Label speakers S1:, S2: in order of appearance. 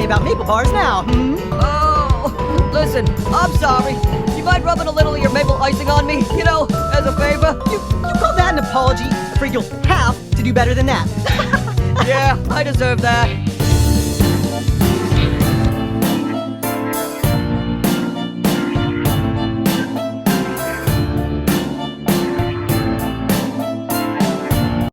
S1: about maple bars now, hmm?
S2: Oh, listen, I'm sorry. You mind rubbing a little of your maple icing on me, you know, as a favor?
S1: You call that an apology? Afraid you'll have to do better than that.
S2: Yeah, I deserve that.